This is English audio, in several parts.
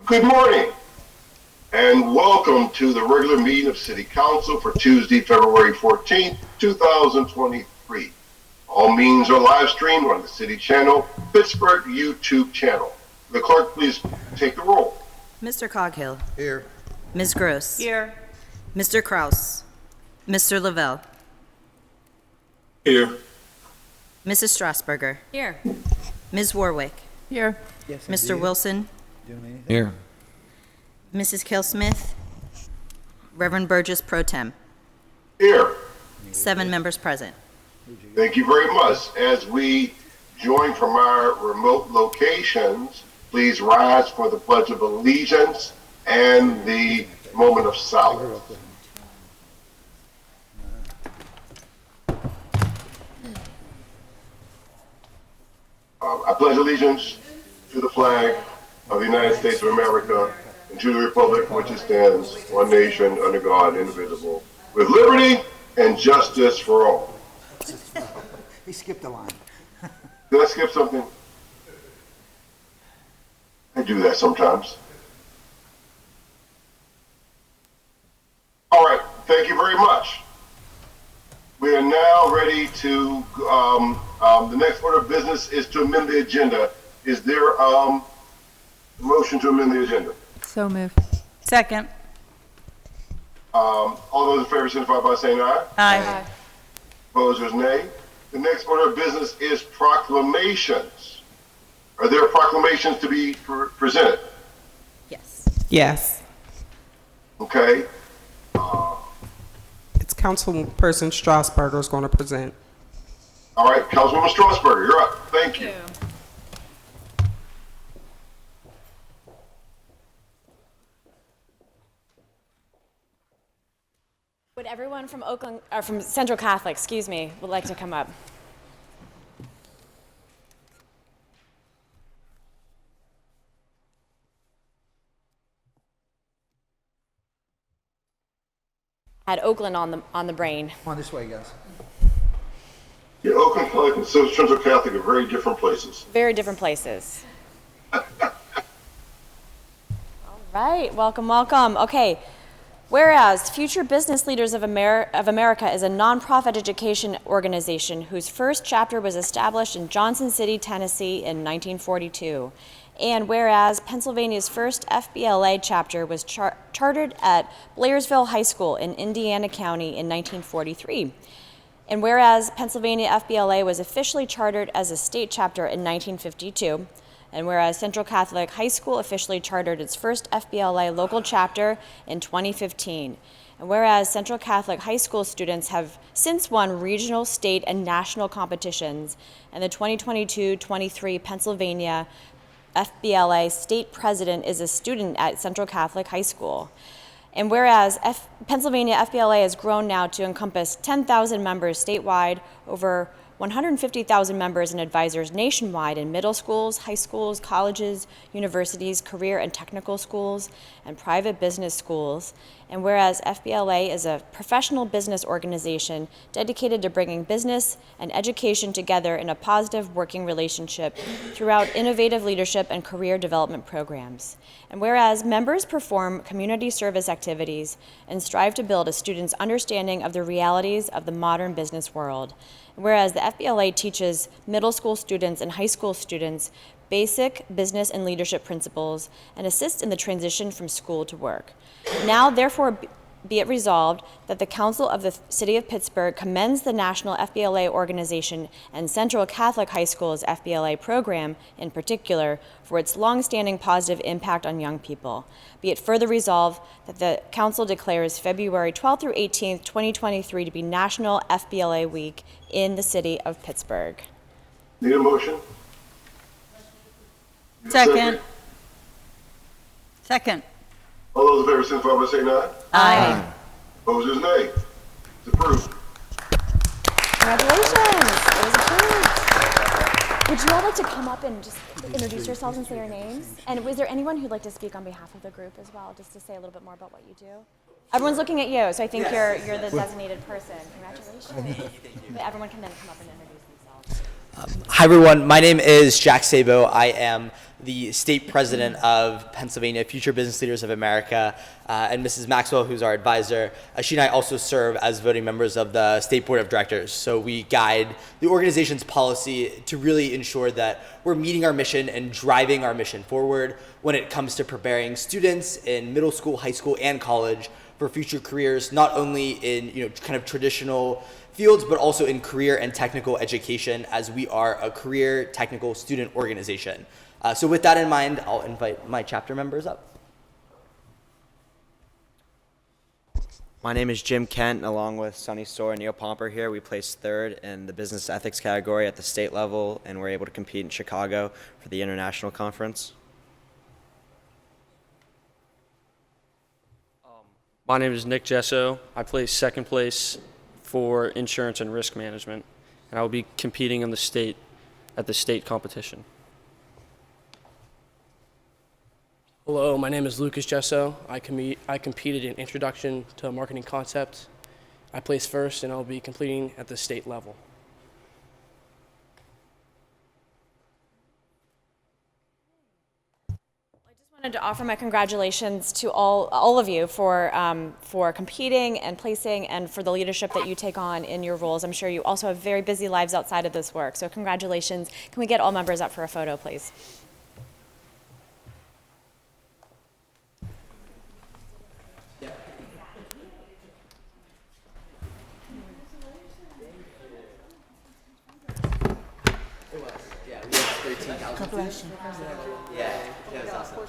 Good morning, and welcome to the regular meeting of City Council for Tuesday, February 14th, 2023. All meetings are live streamed on the City Channel, Pittsburgh YouTube channel. The clerk, please take the roll. Mr. Coghill. Here. Ms. Gross. Here. Mr. Kraus. Mr. Lavelle. Here. Mrs. Strasburger. Here. Ms. Warwick. Here. Yes, Mr. Wilson. Here. Mrs. Kilsmith. Reverend Burgess Pro Tem. Here. 7 members present. Thank you very much. As we join from our remote locations, please rise for the Pledge of Allegiance and the moment of silence. I pledge allegiance to the flag of the United States of America and to the republic for which it stands, one nation, under God, indivisible, with liberty and justice for all. He skipped a line. Did I skip something? I do that sometimes. All right, thank you very much. We are now ready to, the next order of business is to amend the agenda. Is there a motion to amend the agenda? So moved. Second. All those in favor signify by saying aye. Aye. Opposers, nay. The next order of business is proclamations. Are there proclamations to be presented? Yes. Yes. Okay. It's Councilperson Strasburger is going to present. All right, Councilwoman Strasburger, you're up. Thank you. Would everyone from Oakland, or from Central Catholic, excuse me, would like to come up? Had Oakland on the brain. Come on this way, guys. Yeah, Oakland Catholic and Central Catholic are very different places. Very different places. All right, welcome, welcome. Okay, whereas Future Business Leaders of America is a nonprofit education organization whose first chapter was established in Johnson City, Tennessee in 1942. And whereas Pennsylvania's first FBLA chapter was chartered at Blairsville High School in Indiana County in 1943. And whereas Pennsylvania FBLA was officially chartered as a state chapter in 1952, and whereas Central Catholic High School officially chartered its first FBLA local chapter in 2015, and whereas Central Catholic High School students have since won regional, state, and national competitions, and the 2022-23 Pennsylvania FBLA state president is a student at Central Catholic High School. And whereas Pennsylvania FBLA has grown now to encompass 10,000 members statewide, over 150,000 members and advisors nationwide in middle schools, high schools, colleges, universities, career and technical schools, and private business schools. And whereas FBLA is a professional business organization dedicated to bringing business and education together in a positive working relationship throughout innovative leadership and career development programs. And whereas members perform community service activities and strive to build a student's understanding of the realities of the modern business world. Whereas the FBLA teaches middle school students and high school students basic business and leadership principles and assists in the transition from school to work. Now, therefore, be it resolved that the Council of the City of Pittsburgh commends the National FBLA Organization and Central Catholic High School's FBLA program, in particular, for its longstanding positive impact on young people. Be it further resolved that the Council declares February 12th through 18th, 2023 to be National FBLA Week in the City of Pittsburgh. Need a motion? Second. Second. All those in favor signify by saying aye. Aye. Opposers, nay. It's approved. Congratulations, it was approved. Would you all like to come up and just introduce yourselves and say your names? And was there anyone who'd like to speak on behalf of the group as well, just to say a little bit more about what you do? Everyone's looking at you, so I think you're the designated person. Congratulations. But everyone can then come up and introduce themselves. Hi everyone, my name is Jack Sabo. I am the state president of Pennsylvania Future Business Leaders of America, and Mrs. Maxwell, who's our advisor. She and I also serve as voting members of the state board of directors. So we guide the organization's policy to really ensure that we're meeting our mission and driving our mission forward when it comes to preparing students in middle school, high school, and college for future careers, not only in kind of traditional fields, but also in career and technical education, as we are a career technical student organization. So with that in mind, I'll invite my chapter members up. My name is Jim Kent, along with Sonny Storr and Neil Pomper here. We placed third in the business ethics category at the state level, and we're able to compete in Chicago for the international conference. My name is Nick Gesso. I placed second place for insurance and risk management, and I will be competing in the state at the state competition. Hello, my name is Lucas Gesso. I competed in Introduction to Marketing Concepts. I placed first, and I'll be competing at the state level. I just wanted to offer my congratulations to all of you for competing and placing, and for the leadership that you take on in your roles. I'm sure you also have very busy lives outside of this work, so congratulations. Can we get all members up for a photo, please? God bless you. Yeah, that was awesome.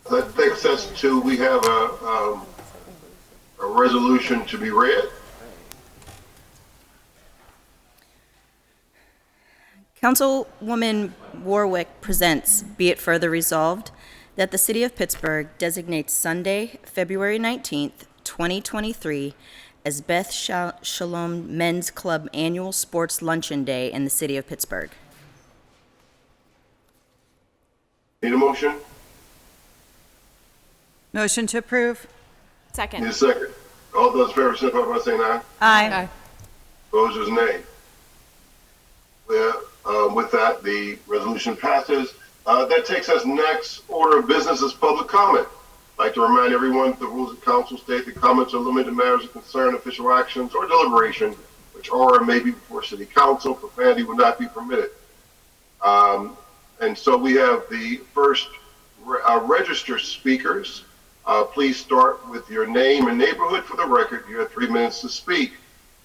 That takes us to, we have a resolution to be read. Councilwoman Warwick presents, be it further resolved, that the City of Pittsburgh designates Sunday, February 19th, 2023, as Beth Shalom Men's Club Annual Sports Luncheon Day in the City of Pittsburgh. Need a motion? Motion to approve. Second. Need a second? All those in favor, signify by saying aye. Aye. Opposers, nay. With that, the resolution passes. That takes us next order of business is public comment. I'd like to remind everyone that the rules of council state that comments are limited to matters of concern, official actions, or deliberation, which are or may be before city council. Profanity will not be permitted. And so we have the first registered speakers. Please start with your name and neighborhood for the record. You have 3 minutes to speak.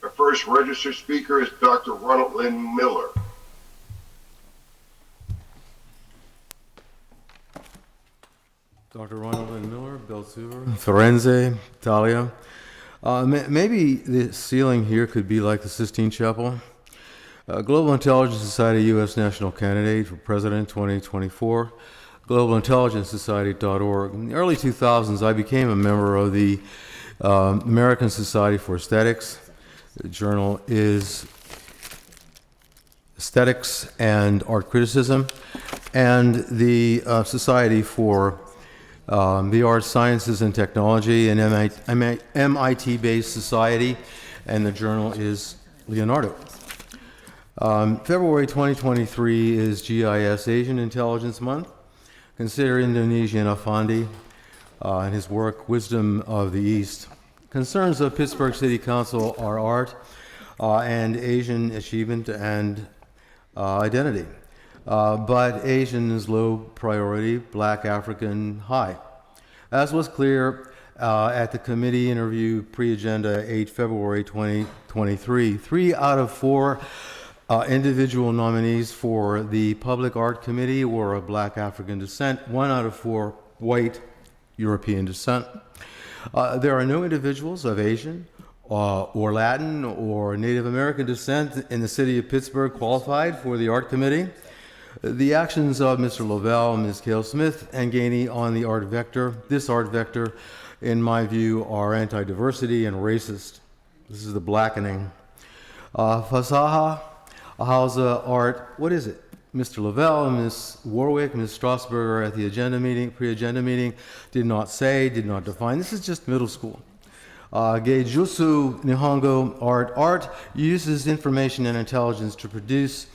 Our first registered speaker is Dr. Ronald Lynn Miller. Dr. Ronald Lynn Miller, Belsuver, Firenze, Italia. Maybe the ceiling here could be like the Sistine Chapel. Global Intelligence Society U.S. National Candidate for President 2024, globalintelligencesociety.org. In the early 2000s, I became a member of the American Society for Aesthetics. The journal is Aesthetics and Art Criticism, and the Society for the Arts, Sciences, and Technology, an MIT-based society, and the journal is Leonardo. February 2023 is GIS Asian Intelligence Month. Consider Indonesian Affandi and his work, Wisdom of the East. Concerns of Pittsburgh City Council are art and Asian achievement and identity. But Asian is low priority, Black African high. As was clear at the committee interview pre-agenda 8 February 2023, 3 out of 4 Individual nominees for the Public Art Committee were of Black African descent, 1 out of 4 white European descent. There are no individuals of Asian or Latin or Native American descent in the city of Pittsburgh qualified for the Art Committee. The actions of Mr. Lavelle, Ms. Cale Smith, and Gainey on the art vector, this art vector, in my view, are anti-diversity and racist. This is the blackening. Fasaha, Hausa art, what is it? Mr. Lavelle, Ms. Warwick, Ms. Strasburger at the pre-agenda meeting did not say, did not define. This is just middle school. Geijutsu Nihongo art uses information and intelligence to produce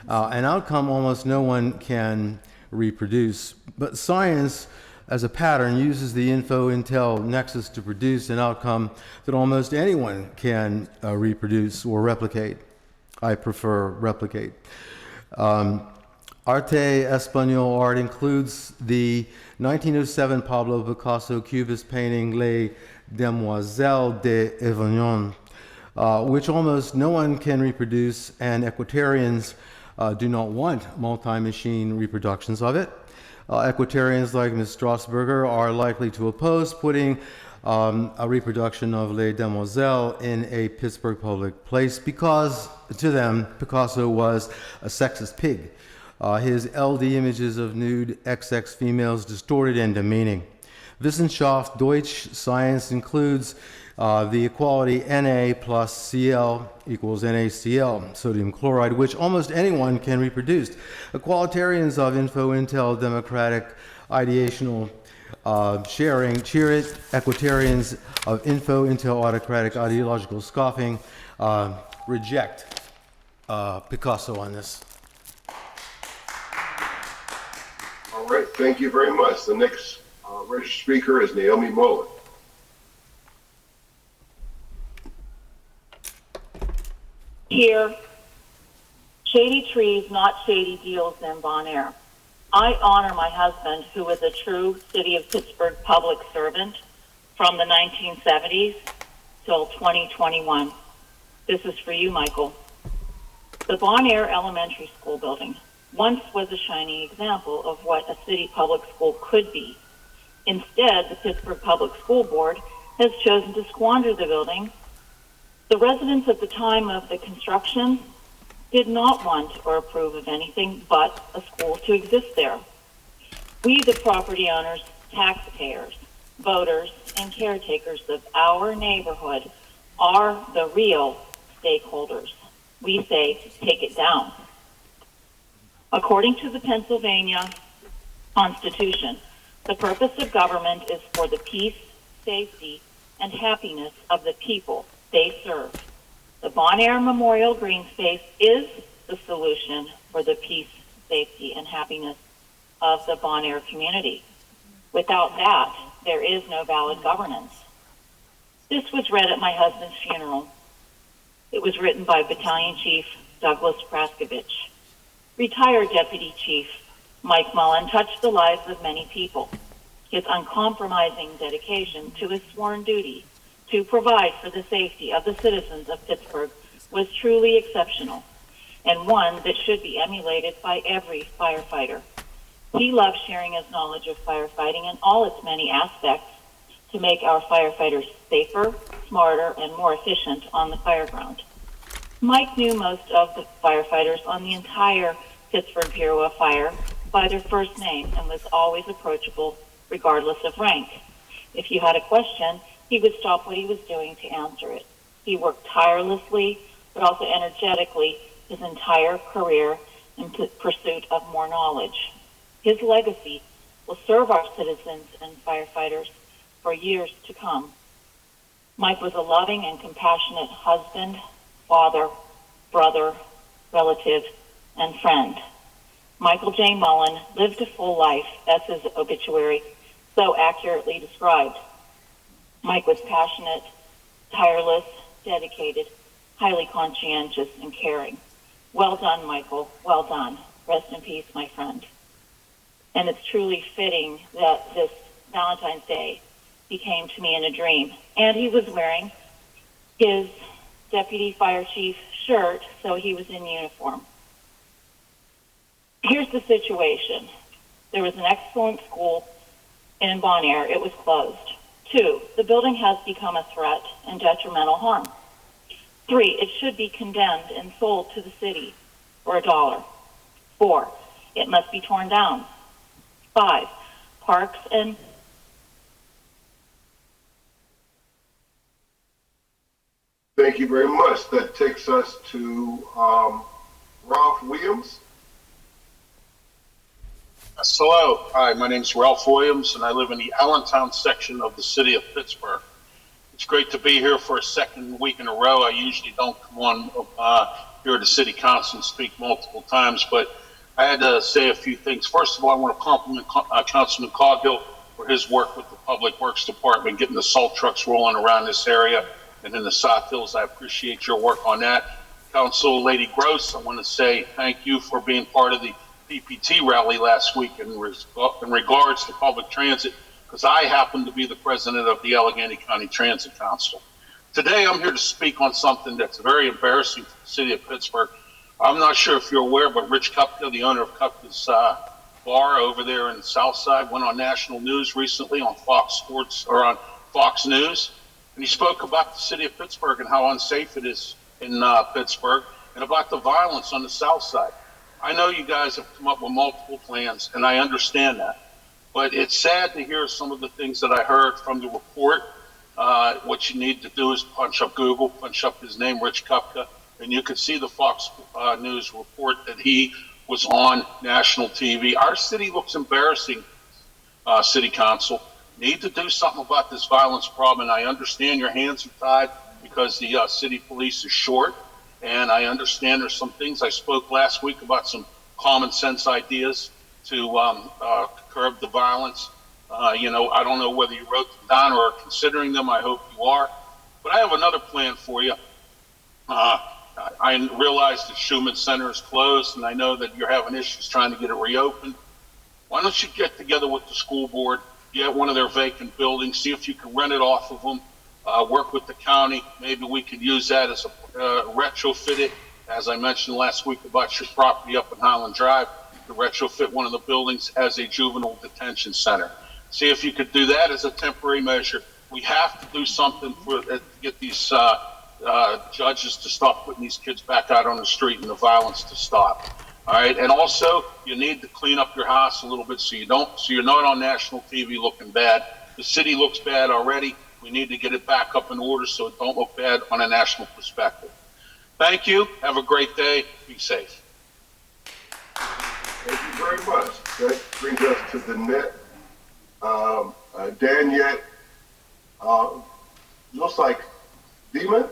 an outcome almost no one can reproduce. But science, as a pattern, uses the info-intel nexus to produce an outcome that almost anyone can reproduce or replicate. I prefer replicate. Arte Español art includes the 1907 Pablo Picasso Cubist painting Les Demoiselles d'Avignon, which almost no one can reproduce, and equitarians do not want multi-machine reproductions of it. Equitarians like Ms. Strasburger are likely to oppose putting a reproduction of Les Demoiselles in a Pittsburgh public place because, to them, Picasso was a sexist pig. His LD images of nude XX females distorted and demeaning. Wissenschaft Deutsch science includes the equality Na plus Cl equals NaCl, sodium chloride, which almost anyone can reproduce. Equalitarians of info-intel democratic ideational sharing cheer it. Equitarians of info-intel autocratic ideological scoffing reject Picasso on this. All right, thank you very much. The next registered speaker is Naomi Mullen. Here, shady trees, not shady deals in Bon Air. I honor my husband, who was a true City of Pittsburgh public servant from the 1970s till 2021. This is for you, Michael. The Bon Air Elementary School building once was a shining example of what a city public school could be. Instead, the Pittsburgh Public School Board has chosen to squander the building. The residents at the time of the construction did not want or approve of anything but a school to exist there. We, the property owners, taxpayers, voters, and caretakers of our neighborhood are the real stakeholders. We say, take it down. According to the Pennsylvania Constitution, the purpose of government is for the peace, safety, and happiness of the people they serve. The Bon Air Memorial Green Space is the solution for the peace, safety, and happiness of the Bon Air community. Without that, there is no valid governance. This was read at my husband's funeral. It was written by Battalion Chief Douglas Praskovich. Retired Deputy Chief Mike Mullen touched the lives of many people. His uncompromising dedication to his sworn duty to provide for the safety of the citizens of Pittsburgh was truly exceptional, and one that should be emulated by every firefighter. He loved sharing his knowledge of firefighting in all its many aspects to make our firefighters safer, smarter, and more efficient on the fireground. Mike knew most of the firefighters on the entire Pittsburgh Bureau of Fire by their first name and was always approachable regardless of rank. If you had a question, he would stop what he was doing to answer it. He worked tirelessly, but also energetically his entire career in pursuit of more knowledge. His legacy will serve our citizens and firefighters for years to come. Mike was a loving and compassionate husband, father, brother, relative, and friend. Michael J. Mullen lived a full life, as his obituary so accurately described. Mike was passionate, tireless, dedicated, highly conscientious, and caring. Well done, Michael. Well done. Rest in peace, my friend. And it's truly fitting that this Valentine's Day he came to me in a dream, and he was wearing his Deputy Fire Chief shirt, so he was in uniform. Here's the situation. There was an excellent school in Bon Air. It was closed. 2, the building has become a threat and detrimental harm. 3, it should be condemned and sold to the city for $1. 4, it must be torn down. 5, parks and Thank you very much. That takes us to Ralph Williams. Yes, hello. Hi, my name is Ralph Williams, and I live in the Allentown section of the city of Pittsburgh. It's great to be here for a second week in a row. I usually don't come on here at the city council and speak multiple times, but I had to say a few things. First of all, I want to compliment Councilman Coghill for his work with the Public Works Department, getting the salt trucks rolling around this area and in the South Hills. I appreciate your work on that. Council Lady Gross, I want to say thank you for being part of the PPT rally last week in regards to public transit, because I happen to be the president of the Allegheny County Transit Council. Today, I'm here to speak on something that's very embarrassing for the city of Pittsburgh. I'm not sure if you're aware, but Rich Kupka, the owner of Kupka's bar over there in the South Side, went on national news recently on Fox Sports or on Fox News, and he spoke about the city of Pittsburgh and how unsafe it is in Pittsburgh and about the violence on the South Side. I know you guys have come up with multiple plans, and I understand that. But it's sad to hear some of the things that I heard from the report. What you need to do is punch up Google, punch up his name, Rich Kupka, and you could see the Fox News report that he was on national TV. Our city looks embarrassing, City Council. Need to do something about this violence problem, and I understand your hands are tied because the city police is short. And I understand there's some things I spoke last week about some common sense ideas to curb the violence. I don't know whether you wrote them down or are considering them. I hope you are. But I have another plan for you. I realize that Schumann Center is closed, and I know that you're having issues trying to get it reopened. Why don't you get together with the school board, get one of their vacant buildings, see if you can rent it off of them. Work with the county. Maybe we could use that as a retrofit it, as I mentioned last week about your property up in Highland Drive, to retrofit one of the buildings as a juvenile detention center. See if you could do that as a temporary measure. We have to do something to get these judges to stop putting these kids back out on the street and the violence to stop. All right, and also you need to clean up your house a little bit so you're not on national TV looking bad. The city looks bad already. We need to get it back up in order so it don't look bad on a national perspective. Thank you. Have a great day. Be safe. Thank you very much. That brings us to the net. Daniette, looks like Beeman.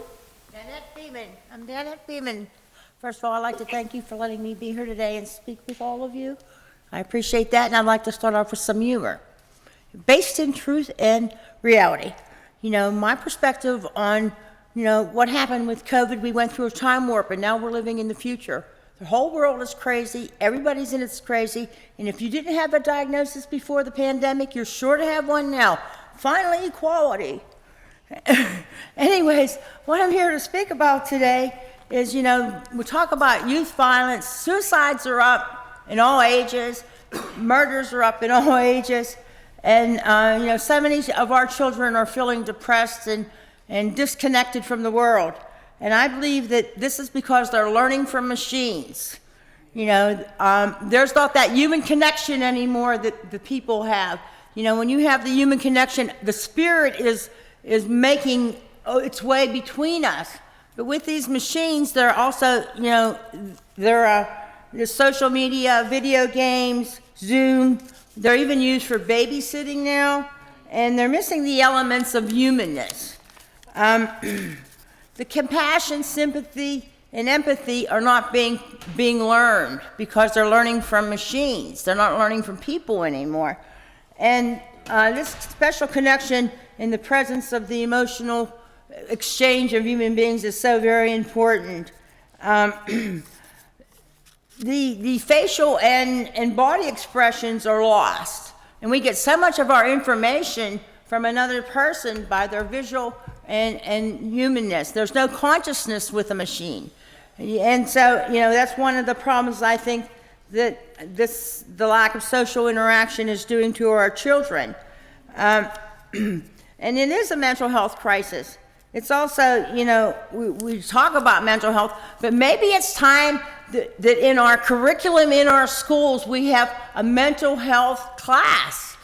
Danette Beeman. I'm Danette Beeman. First of all, I'd like to thank you for letting me be here today and speak with all of you. I appreciate that, and I'd like to start off with some humor. Based in truth and reality. My perspective on, what happened with COVID, we went through a time warp, and now we're living in the future. The whole world is crazy. Everybody's in it's crazy. And if you didn't have a diagnosis before the pandemic, you're sure to have one now. Finally, equality. Anyways, what I'm here to speak about today is, we talk about youth violence. Suicides are up in all ages. Murders are up in all ages. And, so many of our children are feeling depressed and disconnected from the world. And I believe that this is because they're learning from machines. There's not that human connection anymore that the people have. When you have the human connection, the spirit is making its way between us. But with these machines, they're also, there's social media, video games, Zoom. They're even used for babysitting now, and they're missing the elements of humanness. The compassion, sympathy, and empathy are not being learned because they're learning from machines. They're not learning from people anymore. And this special connection in the presence of the emotional exchange of human beings is so very important. The facial and body expressions are lost, and we get so much of our information from another person by their visual and humanness. There's no consciousness with a machine. And so, that's one of the problems I think that the lack of social interaction is doing to our children. And it is a mental health crisis. It's also, we talk about mental health, but maybe it's time that in our curriculum in our schools, we have a mental health class.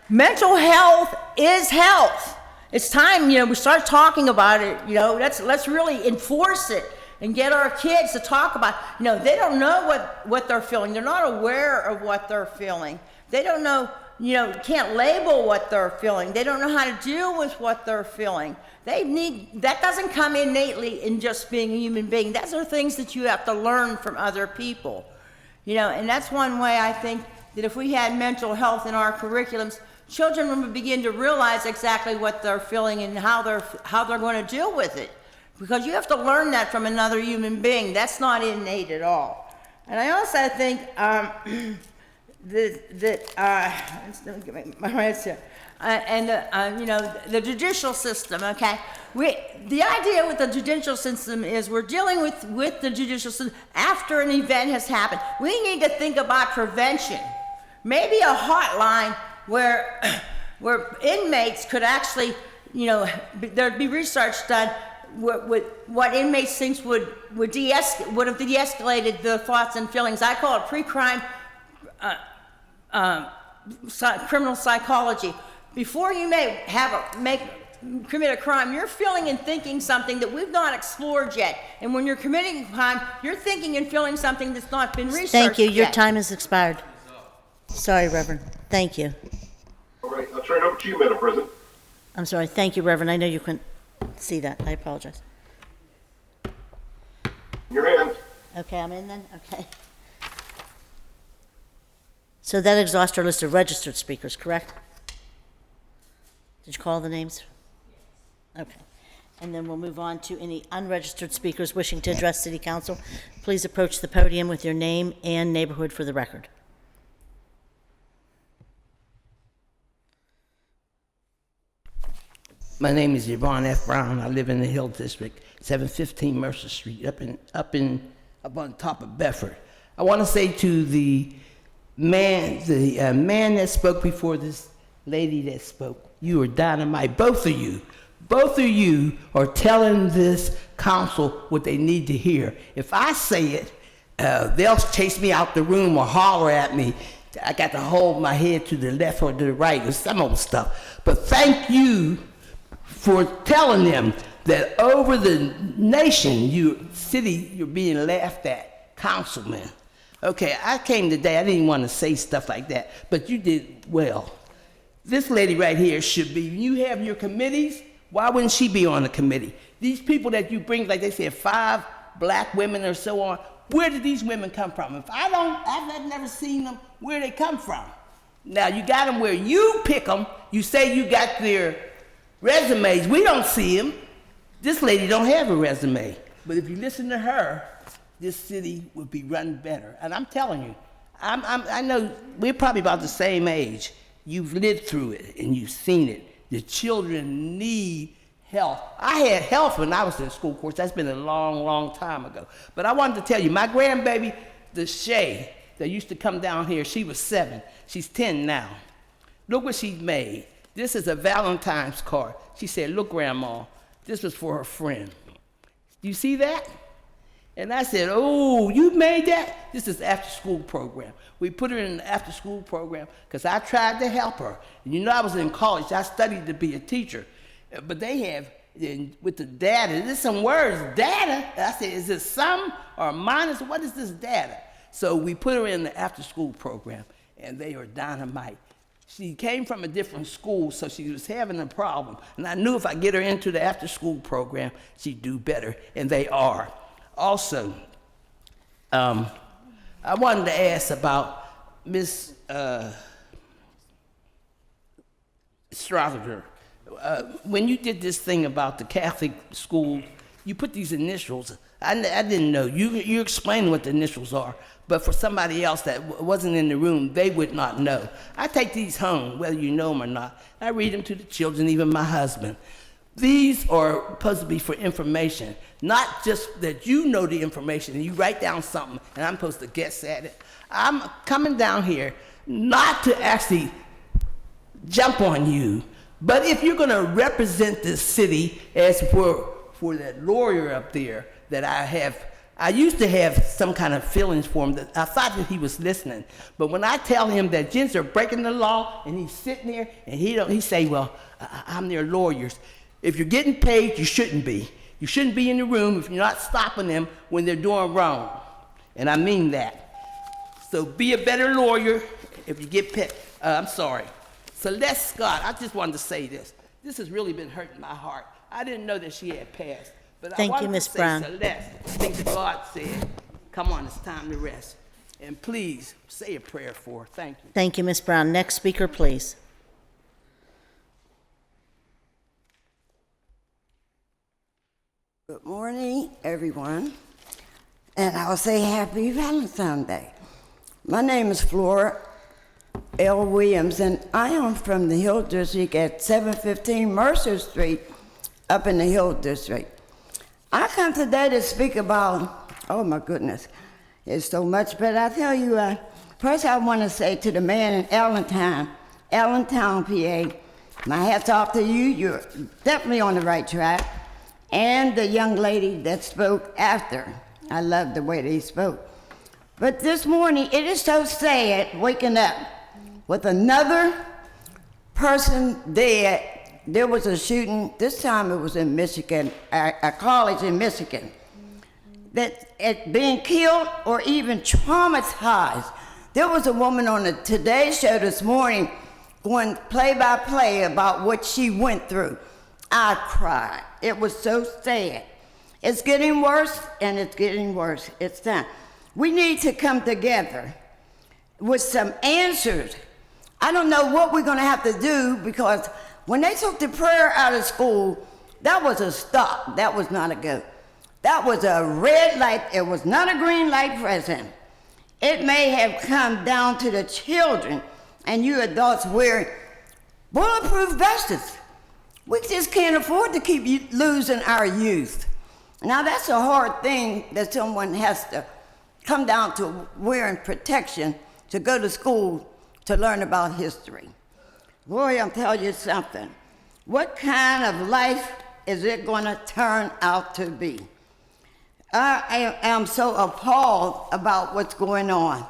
Mental health is health. It's time, we start talking about it, let's really enforce it and get our kids to talk about, they don't know what they're feeling. They're not aware of what they're feeling. They don't know, can't label what they're feeling. They don't know how to deal with what they're feeling. That doesn't come innately in just being a human being. Those are things that you have to learn from other people. And that's one way I think that if we had mental health in our curriculums, children would begin to realize exactly what they're feeling and how they're going to deal with it. Because you have to learn that from another human being. That's not innate at all. And I also think the judicial system, okay? The idea with the judicial system is we're dealing with the judicial system after an event has happened. We need to think about prevention. Maybe a hotline where inmates could actually, there'd be research done with what inmates think would have de-escalated the thoughts and feelings. I call it pre-crime criminal psychology. Before you commit a crime, you're feeling and thinking something that we've not explored yet. And when you're committing a crime, you're thinking and feeling something that's not been researched Thank you. Your yet. time has expired. Sorry, Reverend. Thank you. All right, I'll turn it over to you, Madam President. I'm sorry. Thank you, Reverend. I know you couldn't see that. I apologize. Your hands. Okay, I'm in then? Okay. So that exhausts our list of registered speakers, correct? Did you call the names? Okay. And then we'll move on to any unregistered speakers wishing to address City Council. Please approach the podium with your name and neighborhood for the record. My name is Yvonne F. Brown. I live in the Hill District, 715 Mercer Street, up on top of Bedford. I want to say to the man that spoke before this lady that spoke, you are dynamite. Both of you are telling this council what they need to hear. If I say it, they'll chase me out the room or holler at me. I got to hold my head to the left or to the right or some old stuff. But thank you for telling them that over the nation, you're being laughed at, councilman. Okay, I came today, I didn't want to say stuff like that, but you did well. This lady right here should be, you have your committees, why wouldn't she be on the committee? These people that you bring, like they said, 5 black women or so on, where did these women come from? If I've never seen them, where they come from? Now, you got them where you pick them, you say you got their resumes, we don't see them. This lady don't have a resume, but if you listen to her, this city would be run better. And I'm telling you, I know we're probably about the same age. You've lived through it and you've seen it. The children need health. I had health when I was in school, of course. That's been a long, long time ago. But I wanted to tell you, my grandbaby, the Shay, that used to come down here, she was 7. She's 10 now. Look what she's made. This is a Valentine's card. She said, look, Grandma, this was for her friend. Do you see that? And I said, oh, you made that? This is after-school program. We put her in the after-school program because I tried to help her. And I was in college. I studied to be a teacher. But they have, with the data, there's some words, data. I said, is it sum or minus? What is this data? So we put her in the after-school program, and they are dynamite. She came from a different school, so she was having a problem. And I knew if I get her into the after-school program, she'd do better, and they are. Also, I wanted to ask about Miss Strother. When you did this thing about the Catholic school, you put these initials. I didn't know. You explained what the initials are, but for somebody else that wasn't in the room, they would not know. I take these home, whether you know them or not. I read them to the children, even my husband. These are supposed to be for information, not just that you know the information and you write down something and I'm supposed to guess at it. I'm coming down here not to actually jump on you, but if you're going to represent this city as for that lawyer up there that I used to have some kind of feelings for him. That I thought that he was listening, but when I tell him that gents are breaking the law and he's sitting there and he say, well, I'm their lawyers. If you're getting paid, you shouldn't be. You shouldn't be in the room if you're not stopping them when they're doing wrong. And I mean that. So be a better lawyer if you get paid. I'm sorry. Celeste Scott, I just wanted to say this. This has really been hurting my heart. I didn't know that she had passed. But Thank I wanted you, Ms. to say, Brown. Celeste, I think that God said, come on, it's time to rest. And please say a prayer for her. Thank you. Thank you, Ms. Brown. Next speaker, please. Good morning, everyone, and I'll say Happy Valentine's Day. My name is Flora L. Williams, and I am from the Hill District at 715 Mercer Street, up in the Hill District. I come today to speak about, oh my goodness, it's so much, but I tell you, first I want to say to the man in Allentown, PA, my hat's off to you, you're definitely on the right track. And the young lady that spoke after. I love the way they spoke. But this morning, it is so sad waking up with another person dead. There was a shooting, this time it was in Michigan, a college in Michigan, that it being killed or even traumatized. There was a woman on the Today Show this morning going play-by-play about what she went through. I cried. It was so sad. It's getting worse, and it's getting worse. It's time. We need to come together with some answers. I don't know what we're going to have to do, because when they took the prayer out of school, that was a stop. That was not a go. That was a red light. It was not a green light present. It may have come down to the children and you adults wearing bulletproof vests. We just can't afford to keep losing our youth. Now that's a hard thing that someone has to come down to wearing protection to go to school to learn about history. Boy, I'm telling you something. What kind of life is it going to turn out to be? I am so appalled about what's going on.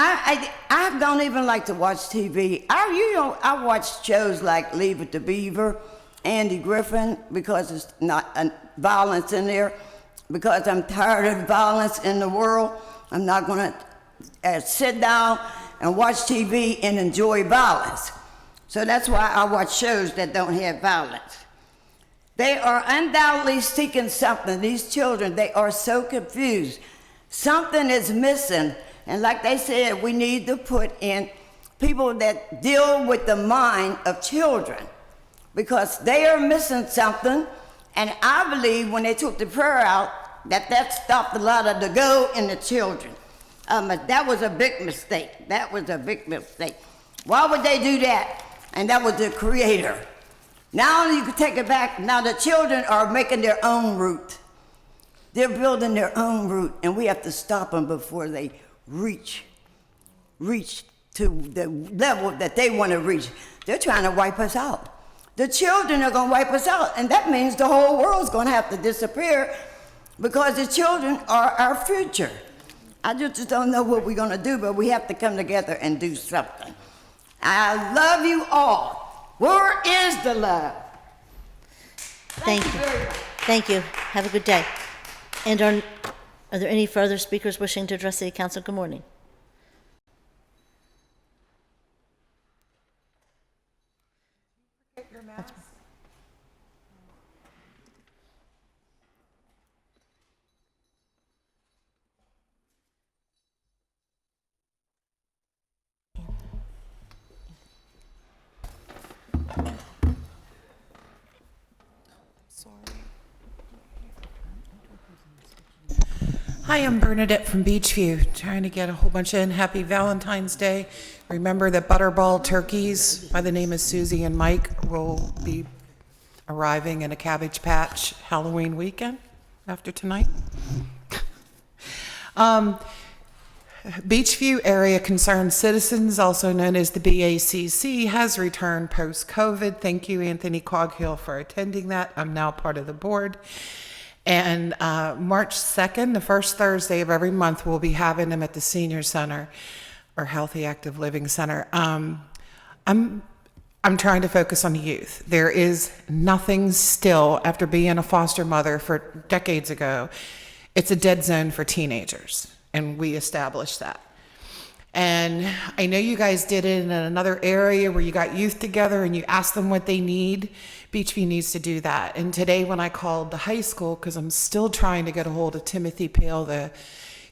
I don't even like to watch TV. I watch shows like Leave It to Beaver, Andy Griffin, because it's not violence in there, because I'm tired of violence in the world. I'm not going to sit down and watch TV and enjoy violence. So that's why I watch shows that don't have violence. They are undoubtedly seeking something. These children, they are so confused. Something is missing. And like they said, we need to put in people that deal with the mind of children, because they are missing something. And I believe when they took the prayer out, that stopped a lot of the go in the children. That was a big mistake. That was a big mistake. Why would they do that? And that was the Creator. Now you can take it back. Now the children are making their own route. They're building their own route, and we have to stop them before they reach to the level that they want to reach. They're trying to wipe us out. The children are going to wipe us out, and that means the whole world's going to have to disappear, because the children are our future. I just don't know what we're going to do, but we have to come together and do something. I love you all. Where is the love? Thank you. Thank you. Have a good day. And are there any further speakers wishing to address City Council? Good morning. Hi, I'm Bernadette from Beachview, trying to get a whole bunch in. Happy Valentine's Day. Remember that Butterball turkeys by the name of Susie and Mike are arriving in a Cabbage Patch Halloween weekend after tonight. Beachview Area Concerned Citizens, also known as the BACC, has returned post-COVID. Thank you, Anthony Coghill, for attending that. I'm now part of the board. And March 2nd, the first Thursday of every month, we'll be having them at the Senior Center or Healthy Active Living Center. I'm trying to focus on the youth. There is nothing still, after being a foster mother for decades ago, it's a dead zone for teenagers. And we established that. And I know you guys did it in another area where you got youth together and you asked them what they need. Beachview needs to do that. And today when I called the high school, because I'm still trying to get a hold of Timothy Pale, the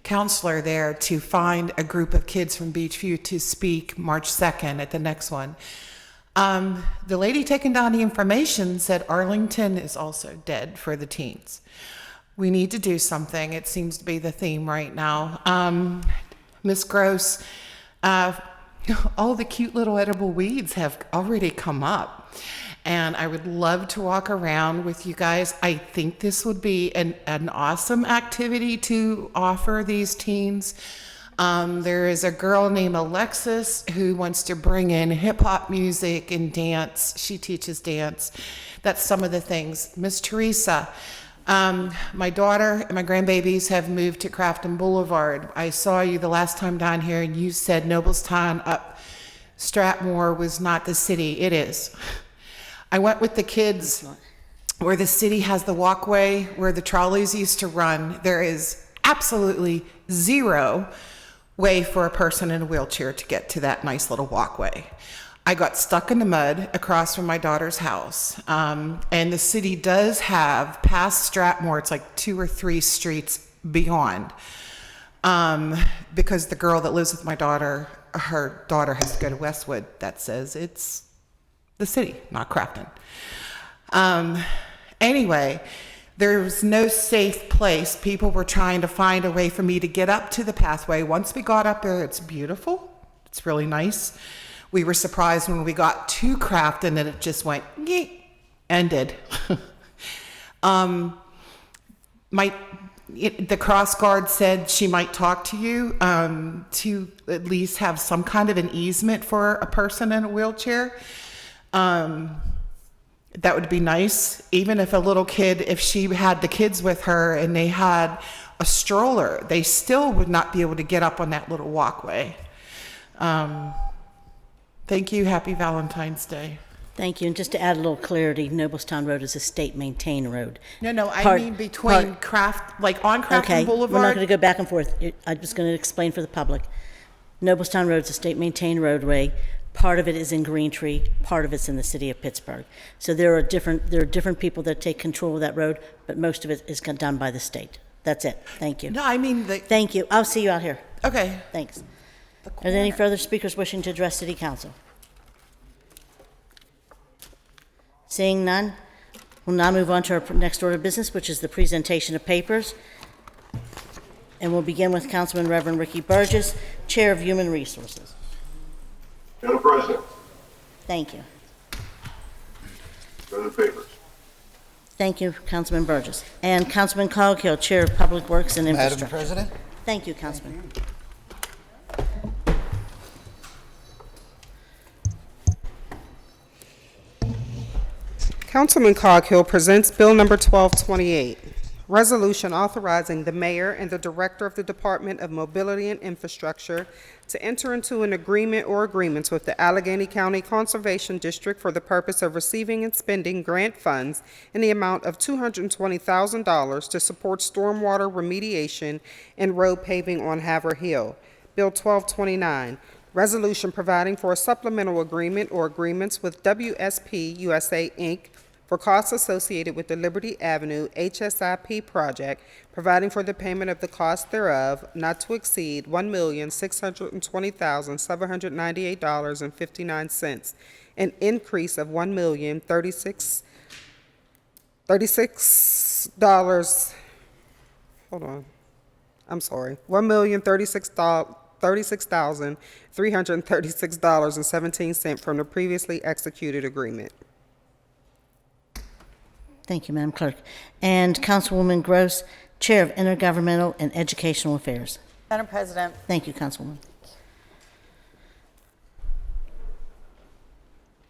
counselor there, to find a group of kids from Beachview to speak March 2nd at the next one. The lady taking down the information said Arlington is also dead for the teens. We need to do something. It seems to be the theme right now. Ms. Gross, all the cute little edible weeds have already come up. And I would love to walk around with you guys. I think this would be an awesome activity to offer these teens. There is a girl named Alexis who wants to bring in hip hop music and dance. She teaches dance. That's some of the things. Miss Teresa, my daughter and my grandbabies have moved to Crafton Boulevard. I saw you the last time down here and you said Noblestown up Stratmore was not the city. It is. I went with the kids where the city has the walkway where the trolleys used to run. There is absolutely zero way for a person in a wheelchair to get to that nice little walkway. I got stuck in the mud across from my daughter's house. And the city does have, past Stratmore, it's like 2 or 3 streets beyond. Because the girl that lives with my daughter, her daughter has to go to Westwood. That says it's the city, not Crafton. Anyway, there was no safe place. People were trying to find a way for me to get up to the pathway. Once we got up there, it's beautiful. It's really nice. We were surprised when we got to Crafton that it just went, ended. The cross guard said she might talk to you to at least have some kind of an easement for a person in a wheelchair. That would be nice. Even if a little kid, if she had the kids with her and they had a stroller, they still would not be able to get up on that little walkway. Thank you. Happy Valentine's Day. Thank you. And just to add a little clarity, Noblestown Road is a state-maintained road. No, I mean between Craft, like on Crafton Boulevard. We're not going to go back and forth. I'm just going to explain for the public. Noblestown Road is a state-maintained roadway. Part of it is in Green Tree, part of it's in the city of Pittsburgh. So there are different people that take control of that road, but most of it is done by the state. That's it. Thank you. No, I mean Thank you. I'll see you out here. Okay. Thanks. Are there any further speakers wishing to address City Council? Seeing none, we'll now move on to our next order of business, which is the presentation of papers. And we'll begin with Councilman Reverend Ricky Burgess, Chair of Human Resources. Madam President. Thank you. Go to the papers. Thank you, Councilman Burgess. And Councilman Coghill, Chair of Public Works and Infrastructure. Madam President. Thank you, Councilman. Councilman Coghill presents Bill Number 1228, Resolution authorizing the mayor and the director of the Department of Mobility and Infrastructure to enter into an agreement or agreements with the Allegheny County Conservation District for the purpose of receiving and spending grant funds in the amount of $220,000 to support stormwater remediation and road paving on Haver Hill. Bill 1229, Resolution providing for a supplemental agreement or agreements with WSP USA, Inc. for costs associated with the Liberty Avenue HSIP project, providing for the payment of the cost thereof, not to exceed $1,620,798.59, an increase of $1,036,336.17 from the previously executed agreement. Thank you, Madam Clerk. And Councilwoman Gross, Chair of Intergovernmental and Educational Affairs. Madam President. Thank you, Councilwoman.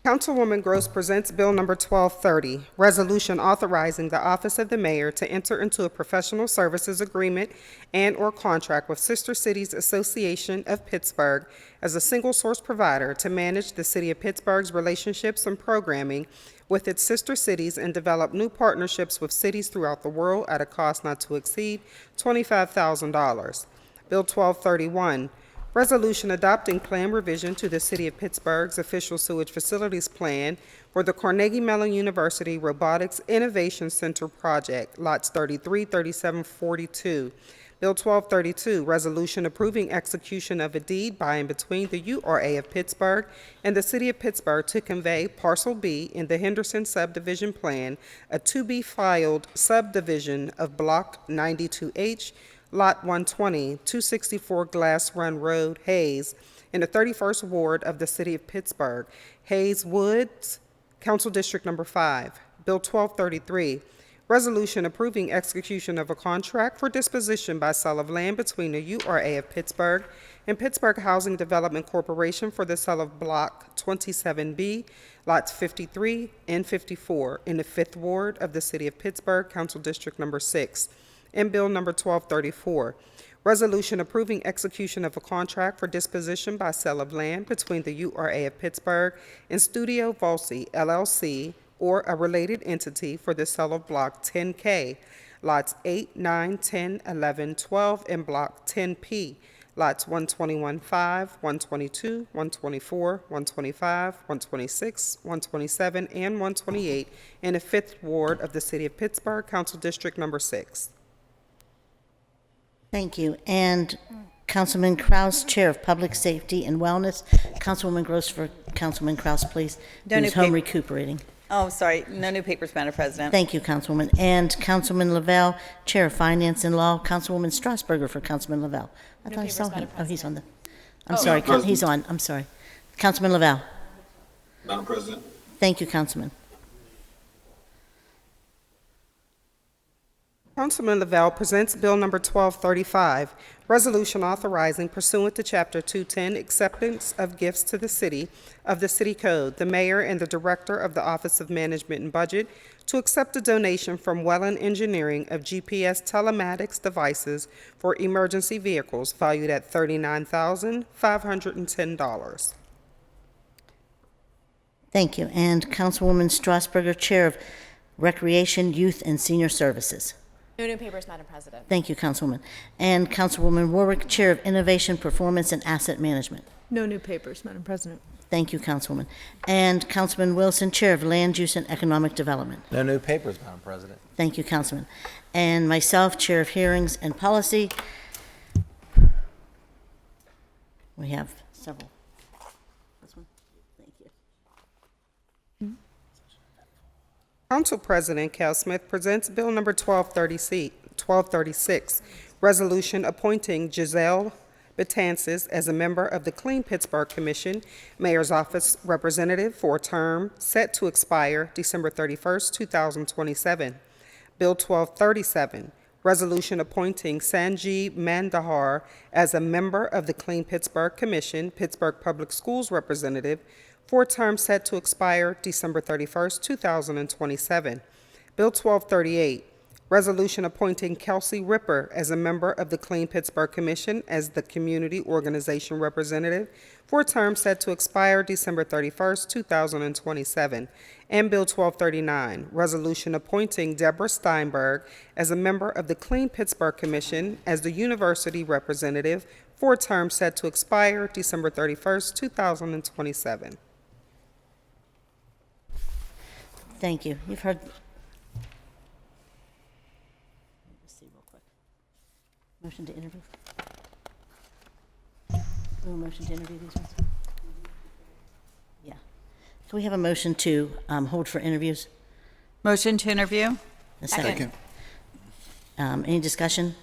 Councilwoman Gross presents Bill number 1230, resolution authorizing the Office of the Mayor to enter into a professional services agreement and/or contract with Sister Cities Association of Pittsburgh as a single source provider to manage the City of Pittsburgh's relationships and programming with its sister cities and develop new partnerships with cities throughout the world at a cost not to exceed $25,000. Bill 1231, resolution adopting plan revision to the City of Pittsburgh's official sewage facilities plan for the Carnegie Mellon University Robotics Innovation Center project, lots 33, 37, 42. Bill 1232, resolution approving execution of a deed by and between the URA of Pittsburgh and the City of Pittsburgh to convey Parcel B in the Henderson subdivision plan, a to-be-filed subdivision of Block 92H, Lot 120, 264 Glass Run Road, Hayes, in the 31st Ward of the City of Pittsburgh, Hayes Woods, Council District Number 5. Bill 1233, resolution approving execution of a contract for disposition by sale of land between the URA of Pittsburgh and Pittsburgh Housing Development Corporation for the sale of Block 27B, Lots 53 and 54, in the 5th Ward of the City of Pittsburgh, Council District Number 6. And Bill number 1234, resolution approving execution of a contract for disposition by sale of land between the URA of Pittsburgh and Studio Volsi, LLC, or a related entity for the sale of Block 10K, Lots 8, 9, 10, 11, 12, and Block 10P, Lots 121-5, 122, 124, 125, 126, 127, and 128 in the 5th Ward of the City of Pittsburgh, Council District Number 6. Thank you. And Councilman Kraus, Chair of Public Safety and Wellness. Councilwoman Gross for Councilman Kraus, please. No Who's new home pa- recuperating. Oh, sorry. No new papers, Madam President. Thank you, Councilwoman. And Councilman Lavelle, Chair of Finance and Law. Councilwoman Strasburger for Councilman Lavelle. I thought I saw him. Oh, he's on the. I'm sorry. He's on. I'm sorry. Councilman Lavelle. Madam President. Thank you, Councilman. Councilman Lavelle presents Bill number 1235, resolution authorizing pursuant to Chapter 210, acceptance of gifts to the city of the City Code, the mayor and the director of the Office of Management and Budget to accept a donation from Welland Engineering of GPS telematics devices for emergency vehicles valued at $39,510. Thank you. And Councilwoman Strasburger, Chair of Recreation, Youth, and Senior Services. No new papers, Madam President. Thank you, Councilwoman. And Councilwoman Warwick, Chair of Innovation, Performance, and Asset Management. No new papers, Madam President. Thank you, Councilwoman. And Councilman Wilson, Chair of Land Use and Economic Development. No new papers, Madam President. Thank you, Councilman. And myself, Chair of Hearings and Policy. We have several. This one. Thank you. Council President Cal Smith presents Bill number 1236, resolution appointing Giselle Betances as a member of the Clean Pittsburgh Commission, Mayor's Office Representative for a term set to expire December 31st, 2027. Bill 1237, resolution appointing Sanjeev Mandahar as a member of the Clean Pittsburgh Commission, Pittsburgh Public Schools Representative, for a term set to expire December 31st, 2027. Bill 1238, resolution appointing Kelsey Ripper as a member of the Clean Pittsburgh Commission as the Community Organization Representative for a term set to expire December 31st, 2027. And Bill 1239, resolution appointing Deborah Steinberg as a member of the Clean Pittsburgh Commission as the University Representative for a term set to expire December 31st, 2027. Thank you. You've heard. Let's see real quick. Motion to interview. Motion to interview these ones? Yeah. Can we have a motion to hold for interviews? Motion to interview. A second. Any discussion?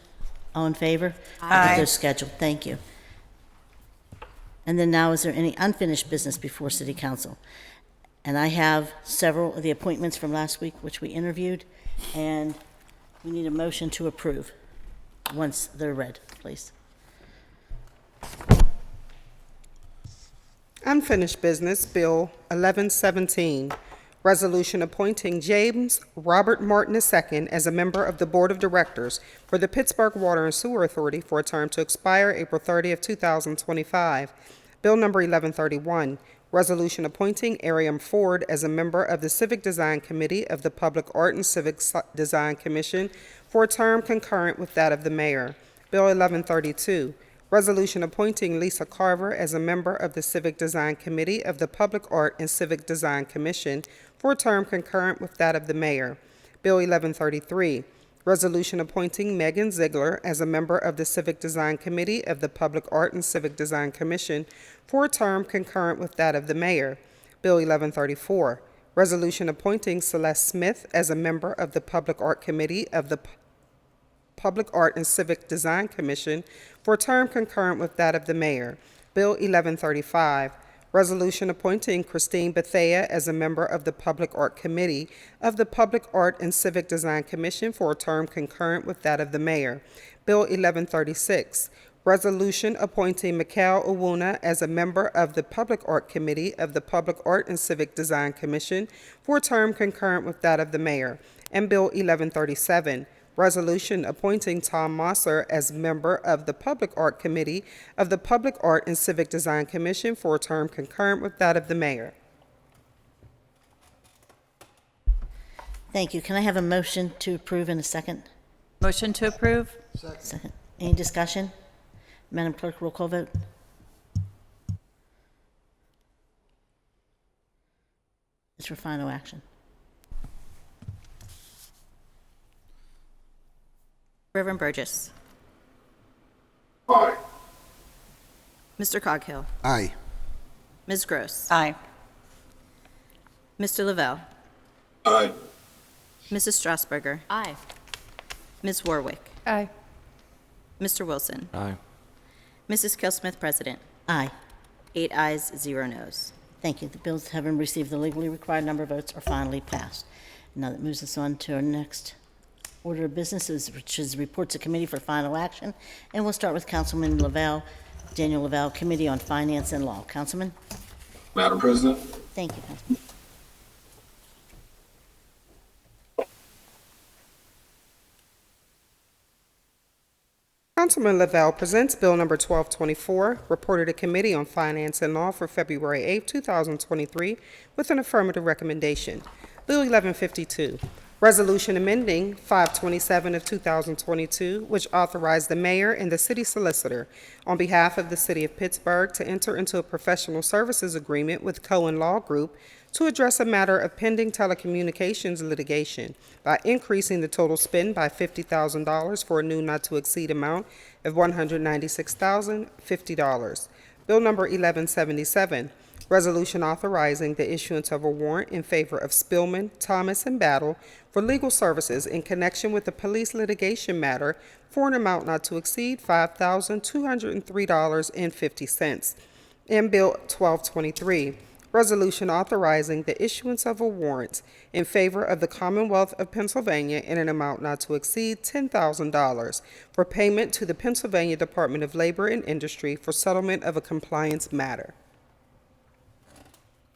All in favor? Aye. Those scheduled. Thank you. And then now, is there any unfinished business before City Council? And I have several of the appointments from last week, which we interviewed, and we need a motion to approve once they're read, please. Unfinished business, Bill 1117, resolution appointing James Robert Martin II as a member of the Board of Directors for the Pittsburgh Water and Sewer Authority for a term to expire April 30th, 2025. Bill number 1131, resolution appointing Ariam Ford as a member of the Civic Design Committee of the Public Art and Civic Design Commission for a term concurrent with that of the mayor. Bill 1132, resolution appointing Lisa Carver as a member of the Civic Design Committee of the Public Art and Civic Design Commission for a term concurrent with that of the mayor. Bill 1133, resolution appointing Megan Ziegler as a member of the Civic Design Committee of the Public Art and Civic Design Commission for a term concurrent with that of the mayor. Bill 1134, resolution appointing Celeste Smith as a member of the Public Art Committee of the Public Art and Civic Design Commission for a term concurrent with that of the mayor. Bill 1135, resolution appointing Christine Bethea as a member of the Public Art Committee of the Public Art and Civic Design Commission for a term concurrent with that of the mayor. Bill 1136, resolution appointing Mikhail Owuna as a member of the Public Art Committee of the Public Art and Civic Design Commission for a term concurrent with that of the mayor. And Bill 1137, resolution appointing Tom Mosser as member of the Public Art Committee of the Public Art and Civic Design Commission for a term concurrent with that of the mayor. Thank you. Can I have a motion to approve in a second? Motion to approve? Second. Any discussion? Madam Clerk, roll call vote. It's for final action. Reverend Burgess. Aye. Mr. Coghill. Aye. Ms. Gross. Aye. Mr. Lavelle. Aye. Mrs. Strasburger. Aye. Ms. Warwick. Aye. Mr. Wilson. Aye. Mrs. Kelsmith, President. Aye. 8 ayes, 0 noes. Thank you. The bills, having received the legally required number of votes, are finally passed. Now that moves us on to our next order of business, which is reports of committee for final action. And we'll start with Councilman Lavelle, Daniel Lavelle, Committee on Finance and Law. Councilman? Madam President. Thank you, Councilman. Councilman Lavelle presents Bill number 1224, reported to Committee on Finance and Law for February 8, 2023, with an affirmative recommendation. Bill 1152, resolution amending 527 of 2022, which authorized the mayor and the city solicitor on behalf of the city of Pittsburgh to enter into a professional services agreement with Cohen Law Group to address a matter of pending telecommunications litigation by increasing the total spend by $50,000 for a new not-to-exceed amount of $196,050. Bill number 1177, resolution authorizing the issuance of a warrant in favor of Spillman, Thomas, and Battle for legal services in connection with the police litigation matter for an amount not to exceed $5,203.50. And Bill 1223, resolution authorizing the issuance of a warrant in favor of the Commonwealth of Pennsylvania in an amount not to exceed $10,000 for payment to the Pennsylvania Department of Labor and Industry for settlement of a compliance matter.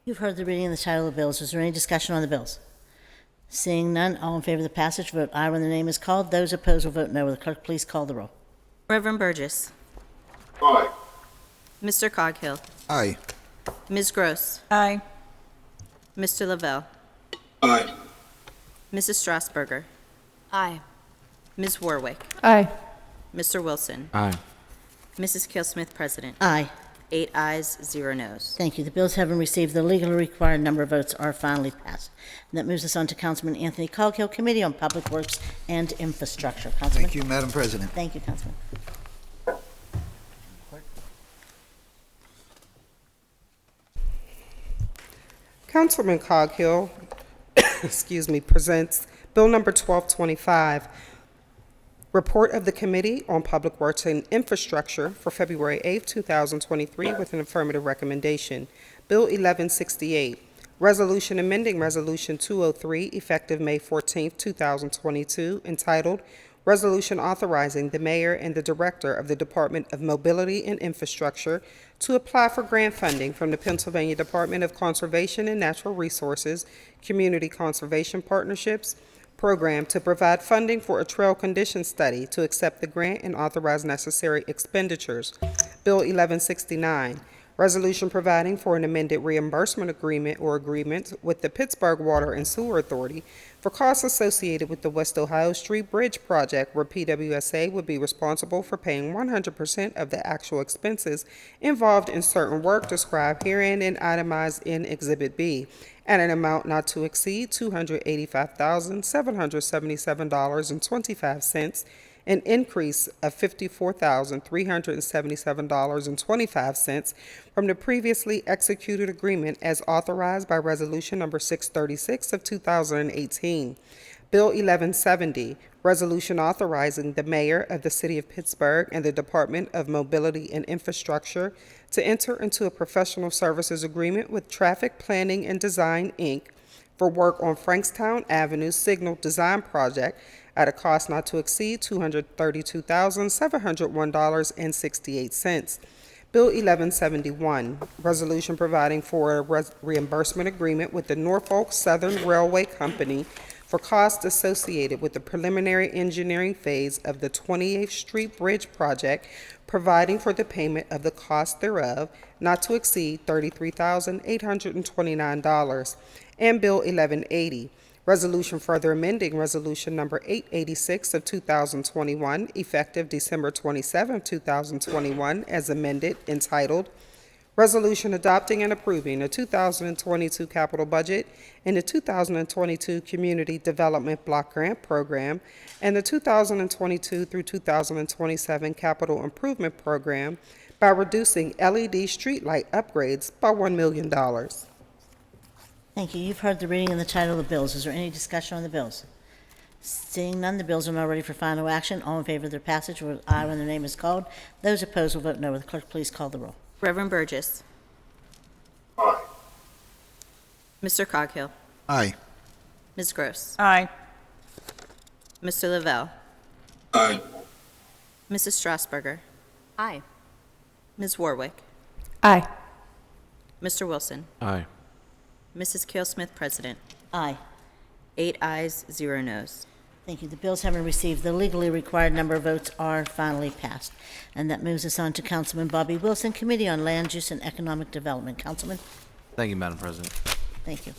You've heard the reading of the title of the bills. Is there any discussion on the bills? Seeing none, all in favor of the passage, vote aye when the name is called. Those opposed will vote no. Will the clerk please call the roll? Reverend Burgess. Aye. Mr. Coghill. Aye. Ms. Gross. Aye. Mr. Lavelle. Aye. Mrs. Strasburger. Aye. Ms. Warwick. Aye. Mr. Wilson. Aye. Mrs. Kelsmith, President. Aye. 8 ayes, 0 noes. Thank you. The bills having received the legally required number of votes are finally passed. And that moves us on to Councilman Anthony Coghill, Committee on Public Works and Infrastructure. Councilman? Thank you, Madam President. Thank you, Councilman. Councilman Coghill, presents Bill number 1225, report of the Committee on Public Works and Infrastructure for February 8, 2023, with an affirmative recommendation. Bill 1168, Resolution amending Resolution 203, effective May 14, 2022, entitled Resolution authorizing the mayor and the director of the Department of Mobility and Infrastructure to apply for grant funding from the Pennsylvania Department of Conservation and Natural Resources Community Conservation Partnerships Program to provide funding for a trail condition study to accept the grant and authorize necessary expenditures. Bill 1169. Resolution providing for an amended reimbursement agreement or agreement with the Pittsburgh Water and Sewer Authority for costs associated with the West Ohio Street Bridge project, where PWSA would be responsible for paying 100% of the actual expenses involved in certain work described herein and itemized in Exhibit B, at an amount not to exceed $285,777.25, an increase of $54,377.25 from the previously executed agreement as authorized by Resolution Number 636 of 2018. Bill 1170, Resolution authorizing the mayor of the city of Pittsburgh and the Department of Mobility and Infrastructure to enter into a professional services agreement with Traffic Planning and Design, Inc. for work on Frankstown Avenue Signal Design Project at a cost not to exceed $232,701.68. Bill 1171, Resolution providing for a reimbursement agreement with the Norfolk Southern Railway Company for costs associated with the preliminary engineering phase of the 28th Street Bridge project, providing for the payment of the cost thereof not to exceed $33,829. And Bill 1180, Resolution further amending Resolution Number 886 of 2021, effective December 27, 2021, as amended, entitled Resolution adopting and approving the 2022 capital budget and the 2022 Community Development Block Grant Program and the 2022 through 2027 Capital Improvement Program by reducing LED streetlight upgrades by $1 million. Thank you. You've heard the reading and the title of the bills. Is there any discussion on the bills? Seeing none, the bills are now ready for final action. All in favor of their passage will vote aye when their name is called. Those opposed will vote no. Will the clerk please call the roll? Reverend Burgess. Aye. Mr. Coghill. Aye. Ms. Gross. Aye. Mr. Lavelle. Aye. Mrs. Strasburger. Aye. Ms. Warwick. Aye. Mr. Wilson. Aye. Mrs. Kale Smith, President. Aye. 8 ayes, 0 noes. Thank you. The bills having received the legally required number of votes are finally passed. And that moves us on to Councilman Bobby Wilson, Committee on Land Use and Economic Development. Councilman? Thank you, Madam President. Thank you.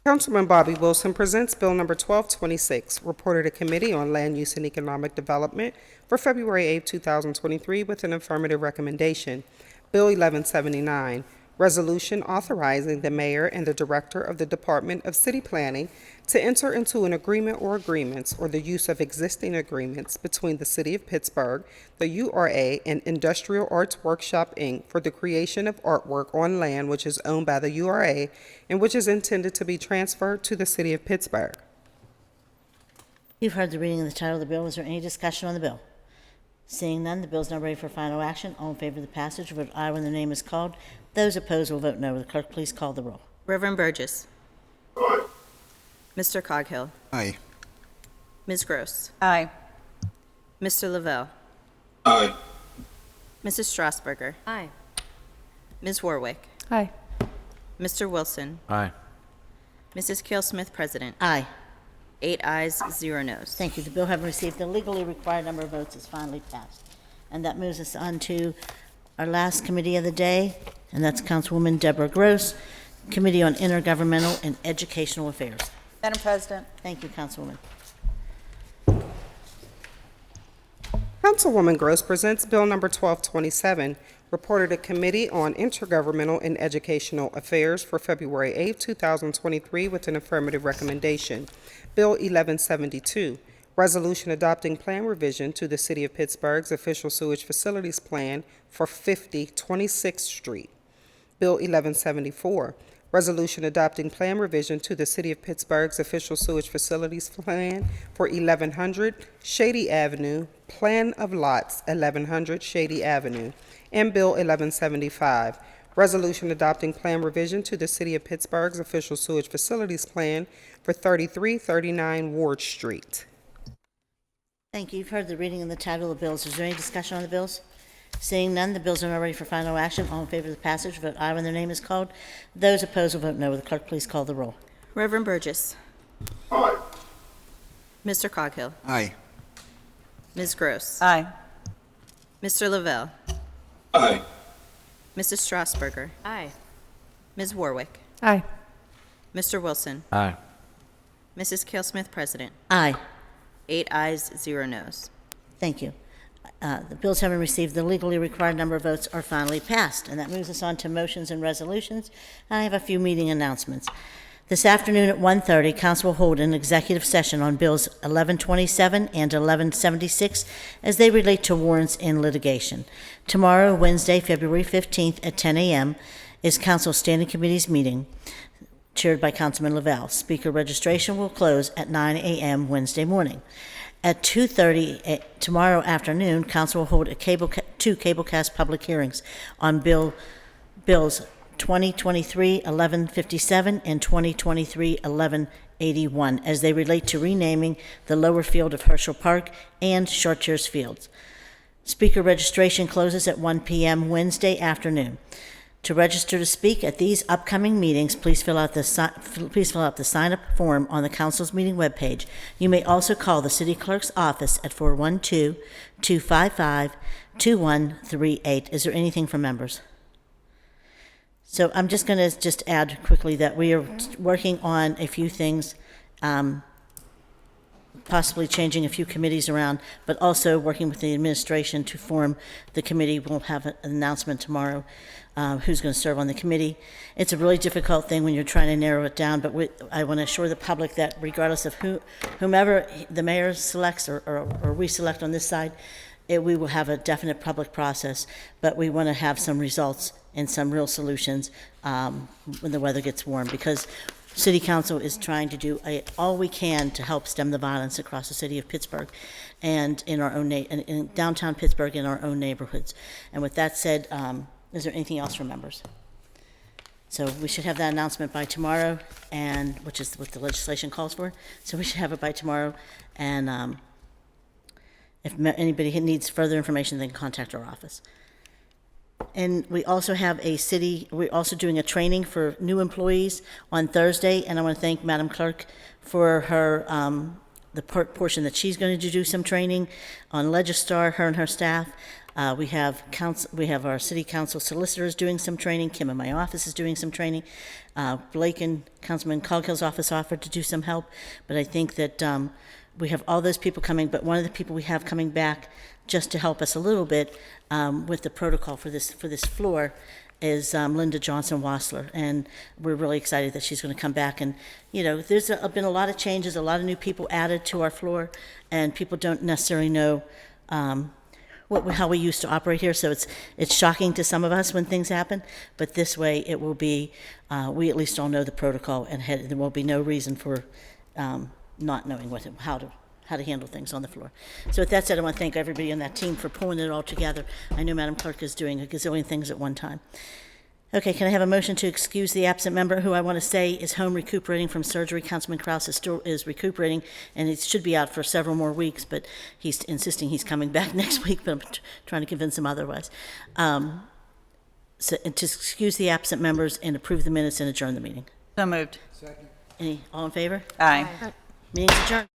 Councilman Bobby Wilson presents Bill Number 1226, reported to Committee on Land Use and Economic Development for February 8, 2023, with an affirmative recommendation. Bill 1179, Resolution authorizing the mayor and the director of the Department of City Planning to enter into an agreement or agreements or the use of existing agreements between the City of Pittsburgh, the URA, and Industrial Arts Workshop, Inc. for the creation of artwork on land which is owned by the URA and which is intended to be transferred to the City of Pittsburgh. You've heard the reading of the title of the bill. Is there any discussion on the bill? Seeing none, the bill is now ready for final action. All in favor of the passage will vote aye when the name is called. Those opposed will vote no. Will the clerk please call the roll? Reverend Burgess. Aye. Mr. Coghill. Aye. Ms. Gross. Aye. Mr. Lavelle. Aye. Mrs. Strasburger. Aye. Ms. Warwick. Aye. Mr. Wilson. Aye. Mrs. Kale Smith, President. Aye. 8 ayes, 0 noes. Thank you. The bill having received the legally required number of votes is finally passed. And that moves us on to our last committee of the day, and that's Councilwoman Deborah Gross, Committee on Intergovernmental and Educational Affairs. Madam President. Thank you, Councilwoman. Councilwoman Gross presents Bill Number 1227, reported to Committee on Intergovernmental and Educational Affairs for February 8, 2023, with an affirmative recommendation. Bill 1172, Resolution adopting plan revision to the City of Pittsburgh's official sewage facilities plan for 50 26th Street. Bill 1174, Resolution adopting plan revision to the City of Pittsburgh's official sewage facilities plan for 1100 Shady Avenue, Plan of Lots 1100 Shady Avenue, and Bill 1175. Resolution adopting plan revision to the City of Pittsburgh's official sewage facilities plan for 3339 Ward Street. Thank you. You've heard the reading and the title of the bills. Is there any discussion on the bills? Seeing none, the bills are now ready for final action. All in favor of the passage, vote aye when their name is called. Those opposed will vote no. Will the clerk please call the roll? Reverend Burgess. Aye. Mr. Coghill. Aye. Ms. Gross. Aye. Mr. Lavelle. Aye. Mrs. Strasburger. Aye. Ms. Warwick. Aye. Mr. Wilson. Aye. Mrs. Kale Smith, President. Aye. 8 ayes, 0 noes. Thank you. The bills having received the legally required number of votes are finally passed, and that moves us on to motions and resolutions. I have a few meeting announcements. This afternoon at 1:30, Council will hold an executive session on Bills 1127 and 1176 as they relate to warrants in litigation. Tomorrow, Wednesday, February 15th at 10 a.m., is Council Standing Committee's meeting, chaired by Councilman Lavelle. Speaker registration will close at 9 a.m. Wednesday morning. At 2:30 tomorrow afternoon, Council will hold two cablecast public hearings on Bills 2023-1157 and 2023-1181 as they relate to renaming the lower field of Herschel Park and Chartiers Fields. Speaker registration closes at 1 p.m. Wednesday afternoon. To register to speak at these upcoming meetings, please fill out the sign-up form on the Council's meeting webpage. You may also call the City Clerk's office at 412-255-2138. Is there anything from members? So I'm just going to add quickly that we are working on a few things, possibly changing a few committees around, but also working with the administration to form the committee. We'll have an announcement tomorrow who's going to serve on the committee. It's a really difficult thing when you're trying to narrow it down, but I want to assure the public that regardless of whomever the mayor selects or we select on this side, we will have a definite public process, but we want to have some results and some real solutions when the weather gets warm, because City Council is trying to do all we can to help stem the violence across the city of Pittsburgh and in our own in downtown Pittsburgh in our own neighborhoods. And with that said, is there anything else from members? So we should have that announcement by tomorrow, and which is what the legislation calls for. So we should have it by tomorrow, and if anybody needs further information, they can contact our office. And we also have we're also doing a training for new employees on Thursday, and I want to thank Madam Clerk for her, the portion that she's going to do some training on Legistar, her and her staff. We have our City Council solicitors doing some training. Kim in my office is doing some training. Blake and Councilman Coghill's office offered to do some help, but I think that we have all those people coming, but one of the people we have coming back just to help us a little bit with the protocol for this floor is Linda Johnson-Wassler, and we're really excited that she's going to come back. And there's been a lot of changes, a lot of new people added to our floor, and people don't necessarily know how we used to operate here. So it's shocking to some of us when things happen, but this way it will be. We at least all know the protocol, and there will be no reason for not knowing how to handle things on the floor. So with that said, I want to thank everybody on that team for pulling it all together. I know Madam Clerk is doing a gazillion things at one time. Okay, can I have a motion to excuse the absent member who I want to say is home recuperating from surgery? Councilman Kraus is recuperating, and it should be out for several more weeks, but he's insisting he's coming back next week, but I'm trying to convince him otherwise. So to excuse the absent members and approve the minutes and adjourn the meeting. So moved. Second. All in favor? Aye. Meeting's adjourned.